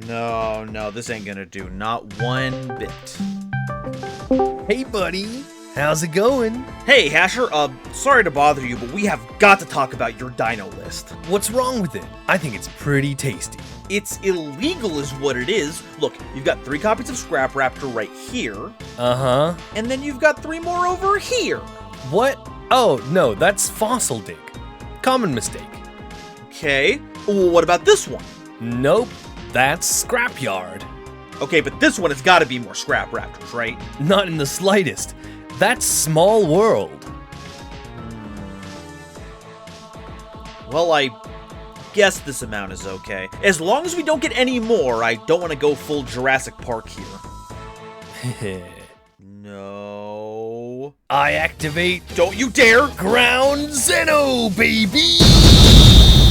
No, this ain't gonna do. Not one bit. Hey, buddy. How's it going? Hey, Hasher, sorry to bother you, but we have got to talk about your dino list. What's wrong with it? I think it's pretty tasty. It's illegal is what it is. Look, you've got 3 copies of Scrap Raptor right here. Uh-huh. And then you've got 3 more over here. What? Oh, no, that's fossil dig. Common mistake. Okay, well, what about this one? Nope, that's scrapyard. Okay, but this one has got to be more Scrap Raptors, right? Not in the slightest. That's small world. Well, I guess this amount is okay. As long as we don't get any more, I don't want to go full Jurassic Park here. No. I activate Don't you dare! Ground Zeno, baby!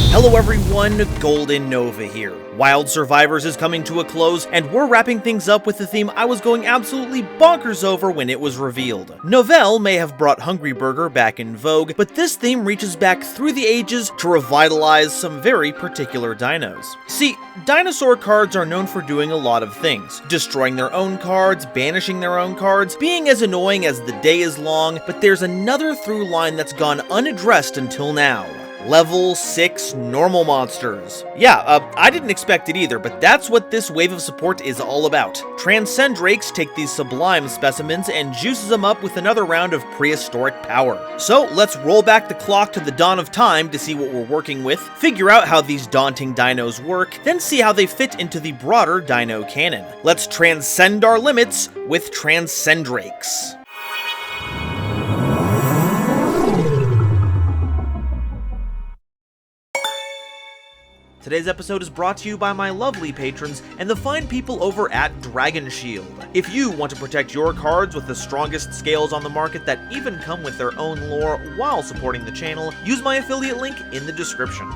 Hello everyone, GoldenNova here. Wild Survivors is coming to a close, and we're wrapping things up with the theme I was going absolutely bonkers over when it was revealed. Novell may have brought Hungry Burger back in vogue, but this theme reaches back through the ages to revitalize some very particular dinos. See, dinosaur cards are known for doing a lot of things. Destroying their own cards, banishing their own cards, being as annoying as the day is long, but there's another through line that's gone unaddressed until now. Level 6 normal monsters. Yeah, I didn't expect it either, but that's what this wave of support is all about. Transcendrakes take these sublime specimens and juices them up with another round of prehistoric power. So let's roll back the clock to the dawn of time to see what we're working with, figure out how these daunting dinos work, then see how they fit into the broader dino canon. Let's transcend our limits with Transcendrakes. Today's episode is brought to you by my lovely patrons and the fine people over at Dragon Shield. If you want to protect your cards with the strongest scales on the market that even come with their own lore while supporting the channel, use my affiliate link in the description.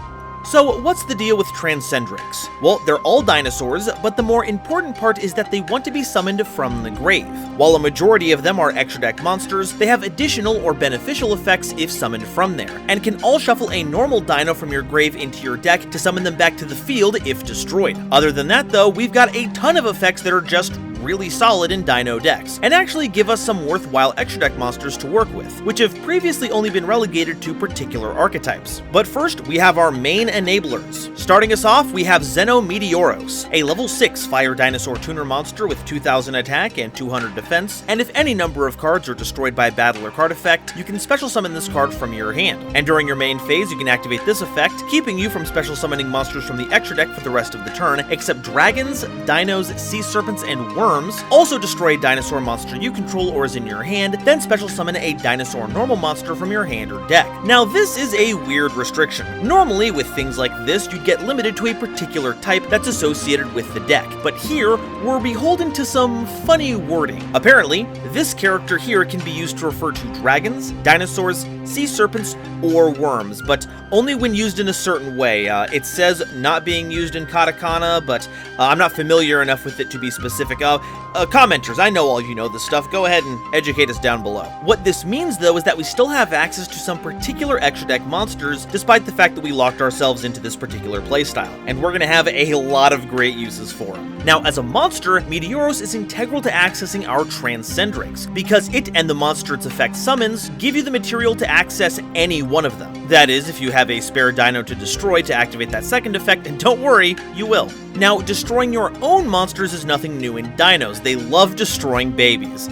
So what's the deal with Transcendrakes? Well, they're all dinosaurs, but the more important part is that they want to be summoned from the grave. While a majority of them are extra deck monsters, they have additional or beneficial effects if summoned from there, and can all shuffle a normal dino from your grave into your deck to summon them back to the field if destroyed. Other than that though, we've got a ton of effects that are just really solid in dino decks, and actually give us some worthwhile extra deck monsters to work with, which have previously only been relegated to particular archetypes. But first, we have our main enablers. Starting us off, we have Xenometeoros, a level 6 fire dinosaur tuner monster with 2000 attack and 200 defense, and if any number of cards are destroyed by battle or card effect, you can special summon this card from your hand. And during your main phase, you can activate this effect, keeping you from special summoning monsters from the extra deck for the rest of the turn, except dragons, dinos, sea serpents, and worms. Also destroy a dinosaur monster you control or is in your hand, then special summon a dinosaur normal monster from your hand or deck. Now this is a weird restriction. Normally with things like this, you'd get limited to a particular type that's associated with the deck, but here, we're beholden to some funny wording. Apparently, this character here can be used to refer to dragons, dinosaurs, sea serpents, or worms, but only when used in a certain way. It says not being used in katakana, but I'm not familiar enough with it to be specific. Commenters, I know all you know this stuff, go ahead and educate us down below. What this means though is that we still have access to some particular extra deck monsters, despite the fact that we locked ourselves into this particular playstyle, and we're gonna have a lot of great uses for them. Now, as a monster, Meteoros is integral to accessing our Transcendrakes, because it and the monster its effect summons give you the material to access any one of them. That is, if you have a spare dino to destroy to activate that second effect, and don't worry, you will. Now, destroying your own monsters is nothing new in dinos. They love destroying babies.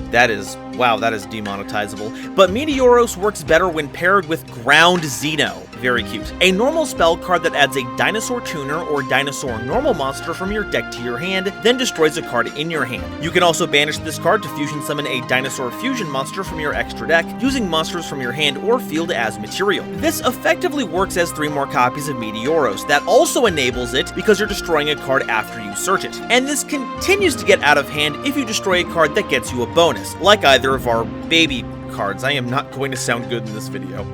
Wow, that is demonetizable. But Meteoros works better when paired with Ground Zeno. Very cute. A normal spell card that adds a dinosaur tuner or dinosaur normal monster from your deck to your hand, then destroys a card in your hand. You can also banish this card to fusion summon a dinosaur fusion monster from your extra deck, using monsters from your hand or field as material. This effectively works as 3 more copies of Meteoros. That also enables it because you're destroying a card after you search it. And this continues to get out of hand if you destroy a card that gets you a bonus, like either of our baby cards. I am not going to sound good in this video.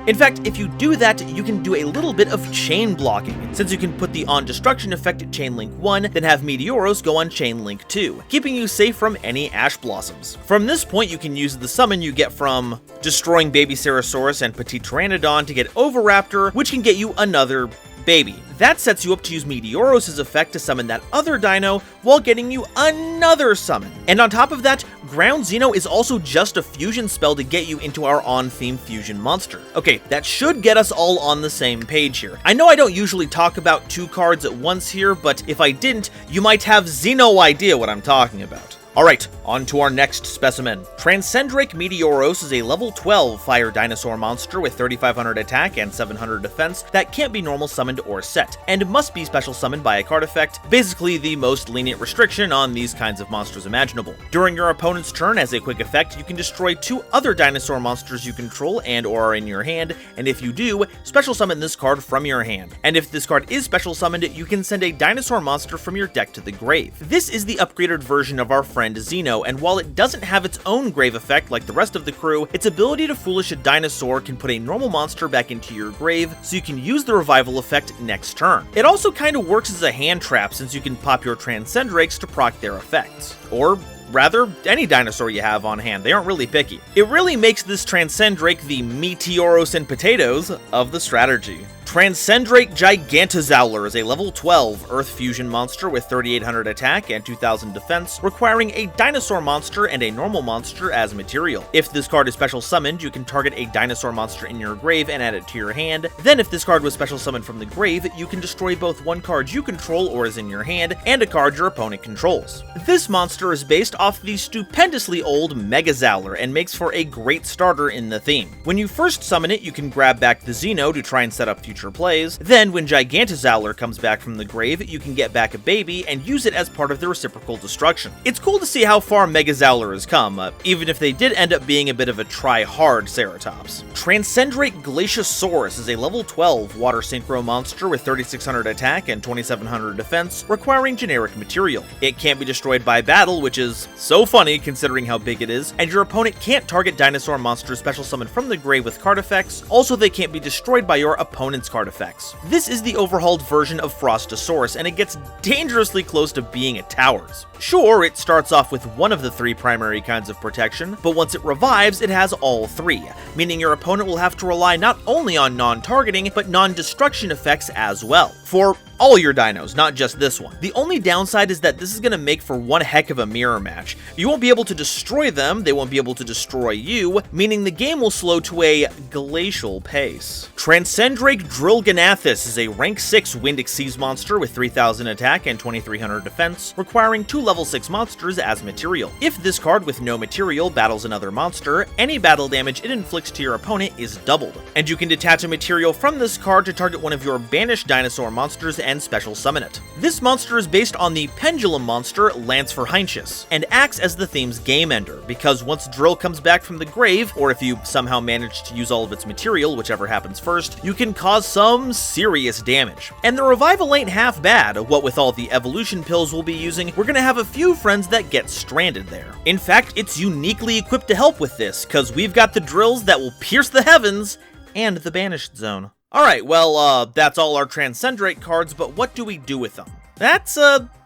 In fact, if you do that, you can do a little bit of chain blocking, since you can put the On Destruction effect at Chain Link 1, then have Meteoros go on Chain Link 2, keeping you safe from any Ash Blossoms. From this point, you can use the summon you get from destroying Baby Cerosaurus and Petit Pteranodon to get Oviraptor, which can get you another baby. That sets you up to use Meteoros' effect to summon that other dino while getting you another summon. And on top of that, Ground Xeno is also just a fusion spell to get you into our on-theme fusion monster. Okay, that should get us all on the same page here. I know I don't usually talk about 2 cards at once here, but if I didn't, you might have zero idea what I'm talking about. Alright, on to our next specimen. Transcendrake Meteoros is a level 12 fire dinosaur monster with 3500 attack and 700 defense that can't be normal summoned or set, and must be special summoned by a card effect, basically the most lenient restriction on these kinds of monsters imaginable. During your opponent's turn, as a quick effect, you can destroy 2 other dinosaur monsters you control and or are in your hand, and if you do, special summon this card from your hand. And if this card is special summoned, you can send a dinosaur monster from your deck to the grave. This is the upgraded version of our friend Xeno, and while it doesn't have its own grave effect like the rest of the crew, its ability to foolish a dinosaur can put a normal monster back into your grave, so you can use the revival effect next turn. It also kinda works as a hand trap since you can pop your Transcendrakes to proc their effects. Or rather, any dinosaur you have on hand, they aren't really picky. It really makes this Transcendrake the Meteoros and potatoes of the strategy. Transcendrake Gigantozowler is a level 12 Earth Fusion monster with 3800 attack and 2000 defense, requiring a dinosaur monster and a normal monster as material. If this card is special summoned, you can target a dinosaur monster in your grave and add it to your hand. Then if this card was special summoned from the grave, you can destroy both one card you control or is in your hand, and a card your opponent controls. This monster is based off the stupendously old Megazowler and makes for a great starter in the theme. When you first summon it, you can grab back the Xeno to try and set up future plays. Then, when Gigantozowler comes back from the grave, you can get back a baby and use it as part of the reciprocal destruction. It's cool to see how far Megazowler has come, even if they did end up being a bit of a try-hard Ceratops. Transcendrake Glaciosaurus is a level 12 water synchro monster with 3600 attack and 2700 defense, requiring generic material. It can't be destroyed by battle, which is so funny considering how big it is, and your opponent can't target dinosaur monsters special summoned from the grave with card effects. Also, they can't be destroyed by your opponent's card effects. This is the overhauled version of Frostosaurus, and it gets dangerously close to being a Towers. Sure, it starts off with one of the 3 primary kinds of protection, but once it revives, it has all 3, meaning your opponent will have to rely not only on non-targeting, but non-destruction effects as well. For all your dinos, not just this one. The only downside is that this is going to make for one heck of a mirror match. You won't be able to destroy them, they won't be able to destroy you, meaning the game will slow to a glacial pace. Transcendrake Drillganathus is a rank 6 Wind Xyz monster with 3000 attack and 2300 defense, requiring 2 level 6 monsters as material. If this card with no material battles another monster, any battle damage it inflicts to your opponent is doubled. And you can detach a material from this card to target one of your banished dinosaur monsters and special summon it. This monster is based on the pendulum monster Lanceforheintius, and acts as the theme's game ender, because once Drill comes back from the grave, or if you somehow manage to use all of its material, whichever happens first, you can cause some serious damage. And the revival ain't half bad. What with all the evolution pills we'll be using, we're gonna have a few friends that get stranded there. In fact, it's uniquely equipped to help with this, cause we've got the drills that will pierce the heavens and the banished zone. Alright, well, that's all our Transcendrake cards, but what do we do with them? That's,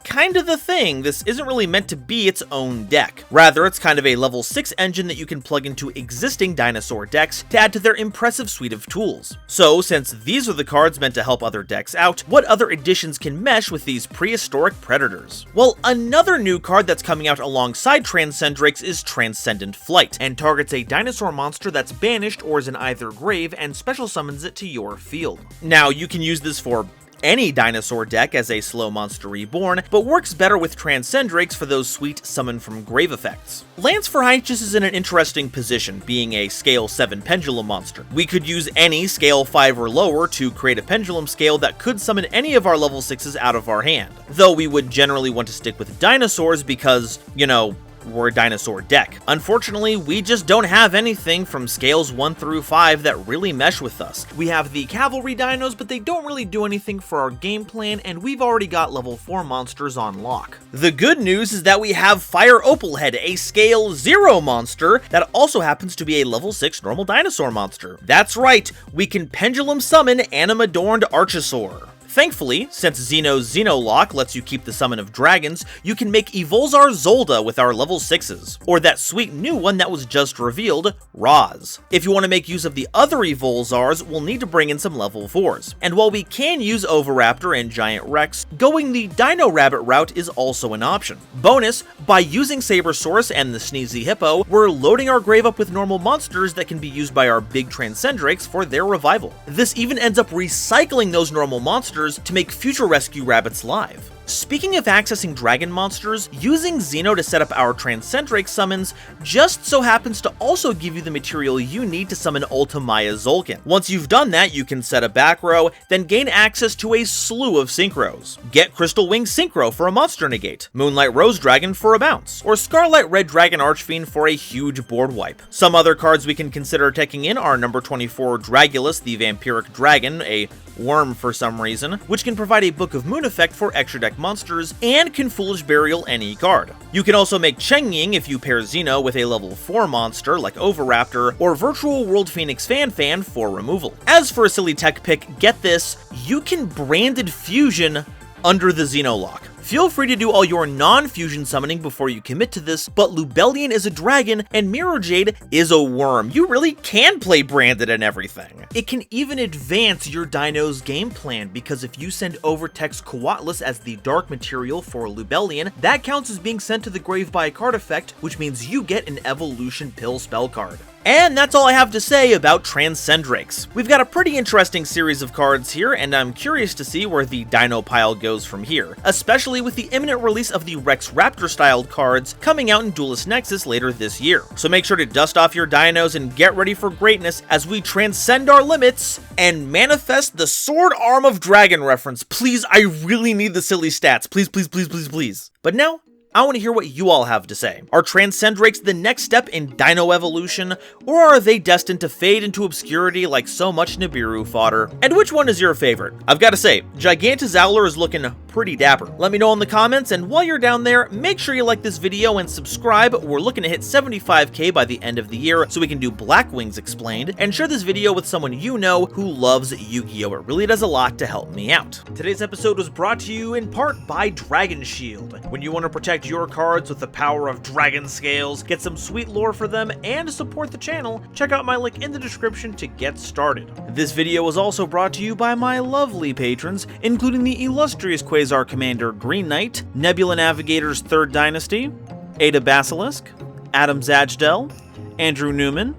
kind of the thing. This isn't really meant to be its own deck. Rather, it's kind of a level 6 engine that you can plug into existing dinosaur decks to add to their impressive suite of tools. So, since these are the cards meant to help other decks out, what other additions can mesh with these prehistoric predators? Well, another new card that's coming out alongside Transcendrakes is Transcendent Flight, and targets a dinosaur monster that's banished or is in either grave and special summons it to your field. Now, you can use this for any dinosaur deck as a slow monster reborn, but works better with Transcendrakes for those sweet summon from grave effects. Lanceforheintius is in an interesting position, being a scale 7 pendulum monster. We could use any scale 5 or lower to create a pendulum scale that could summon any of our level 6s out of our hand, though we would generally want to stick with dinosaurs because, you know, we're a dinosaur deck. Unfortunately, we just don't have anything from scales 1 through 5 that really mesh with us. We have the cavalry dinos, but they don't really do anything for our game plan, and we've already got level 4 monsters on lock. The good news is that we have Fire Opalhead, a scale 0 monster that also happens to be a level 6 normal dinosaur monster. That's right, we can pendulum summon Animadorned Archosaur. Thankfully, since Xeno's Xenolock lets you keep the summon of dragons, you can make Evolzar Zolda with our level 6s, or that sweet new one that was just revealed, Roz. If you want to make use of the other Evolzars, we'll need to bring in some level 4s. And while we can use Oviraptor and Giant Rex, going the Dino Rabbit route is also an option. Bonus, by using Sabersaurus and the Sneezy Hippo, we're loading our grave up with normal monsters that can be used by our big Transcendrakes for their revival. This even ends up recycling those normal monsters to make future rescue rabbits live. Speaking of accessing dragon monsters, using Xeno to set up our Transcendrake summons just so happens to also give you the material you need to summon Ultimaya Zolkin. Once you've done that, you can set a back row, then gain access to a slew of synchros. Get Crystal Wing Synchro for a monster negate, Moonlight Rose Dragon for a bounce, or Scarlet Red Dragon Archfiend for a huge board wipe. Some other cards we can consider taking in are number 24 Dragulus the Vampiric Dragon, a worm for some reason, which can provide a Book of Moon effect for extra deck monsters, and can Foolish Burial any card. You can also make Chengying if you pair Xeno with a level 4 monster like Oviraptor, or Virtual World Phoenix Fan for removal. As for a silly tech pick, get this, you can Branded Fusion under the Xenolock. Feel free to do all your non-fusion summoning before you commit to this, but Lubellion is a dragon and Mirror Jade is a worm. You really can play Branded and everything. It can even advance your Dino's game plan, because if you send Overtext Coatlas as the dark material for Lubellion, that counts as being sent to the grave by a card effect, which means you get an Evolution Pill spell card. And that's all I have to say about Transcendrakes. We've got a pretty interesting series of cards here, and I'm curious to see where the Dino pile goes from here, especially with the imminent release of the Rex Raptor-styled cards coming out in Duelist Nexus later this year. So make sure to dust off your dinos and get ready for greatness as we transcend our limits and manifest the Sword Arm of Dragon reference. Please, I really need the silly stats. Please, please, please, please, please. But now, I want to hear what you all have to say. Are Transcendrakes the next step in dino evolution, or are they destined to fade into obscurity like so much Nibiru fodder? And which one is your favorite? I've got to say, Gigantozauler is looking pretty dapper. Let me know in the comments, and while you're down there, make sure you like this video and subscribe. We're looking to hit 75k by the end of the year so we can do Black Wings Explained, and share this video with someone you know who loves Yu-Gi-Oh! It really does a lot to help me out. Today's episode was brought to you in part by Dragon Shield. When you want to protect your cards with the power of dragon scales, get some sweet lore for them, and support the channel, check out my link in the description to get started. This video was also brought to you by my lovely patrons, including the illustrious Quasar Commander Green Knight, Nebula Navigator's 3rd Dynasty, Ada Basilisk, Adam Zajdel, Andrew Newman,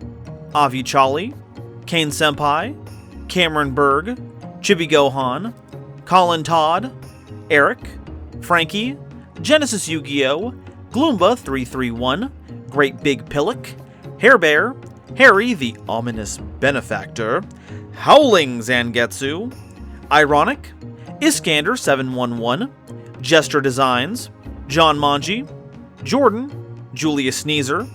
Avi Chali, Kane Senpai, Cameron Berg, Chibi Gohan, Colin Todd, Eric, Frankie, Genesis Yu-Gi-Oh!, Gloomba331, Great Big Pillock, Hairbear, Harry the Ominous Benefactor, Howling Zangetsu, Ironic, Iskander711, Jester Designs, John Manji, Jordan, Julius Sneezer,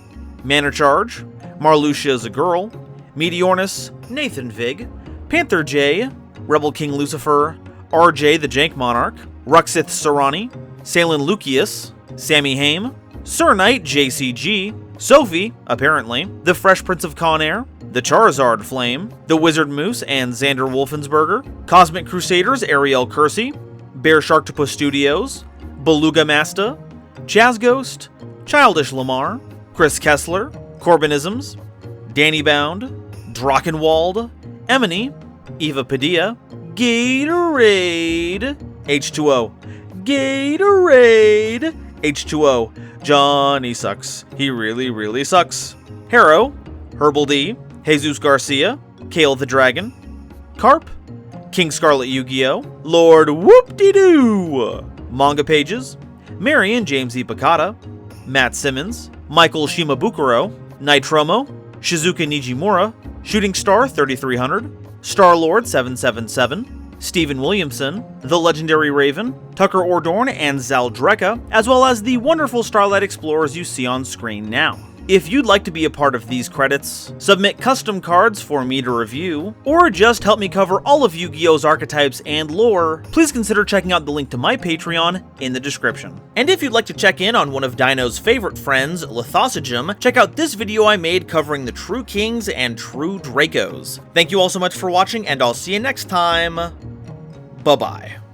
Mana Charge, Marluxia is a Girl, Meteornus, Nathan Vig, Panther J, Rebel King Lucifer, RJ the Jank Monarch, Ruxith Sarani, Salen Lucius, Sammy Haim, Sir Knight JCG, Sophie, apparently, the Fresh Prince of Conair, the Charizard Flame, the Wizard Moose and Xander Wolfensberger, Cosmic Crusaders Ariel Kersey, Bear Sharktopus Studios, Beluga Masta, Chaz Ghost, Childish Lamar, Chris Kessler, Corbinisms, Danny Bound, Drachenwald, Emily, Eva Padilla, Gatorade, H2O, Gatorade, H2O, Johnny sucks. He really, really sucks. Harrow, Herbal D, Jesus Garcia, Kale the Dragon, Carp, King Scarlet Yu-Gi-Oh!, Lord Whoop-De-Doo, Manga Pages, Marion James E. Bakata, Matt Simmons, Michael Shimabukuro, Nitromo, Shizuka Nijimura, Shooting Star 3300, Star-Lord 777, Stephen Williamson, The Legendary Raven, Tucker Ordorn, and Zaldreka, as well as the wonderful Starlight Explorers you see on screen now. If you'd like to be a part of these credits, submit custom cards for me to review, or just help me cover all of Yu-Gi-Oh's archetypes and lore, please consider checking out the link to my Patreon in the description. And if you'd like to check in on one of Dino's favorite friends, Lithosagem, check out this video I made covering the True Kings and True Dracos. Thank you all so much for watching, and I'll see you next time. Bye-bye.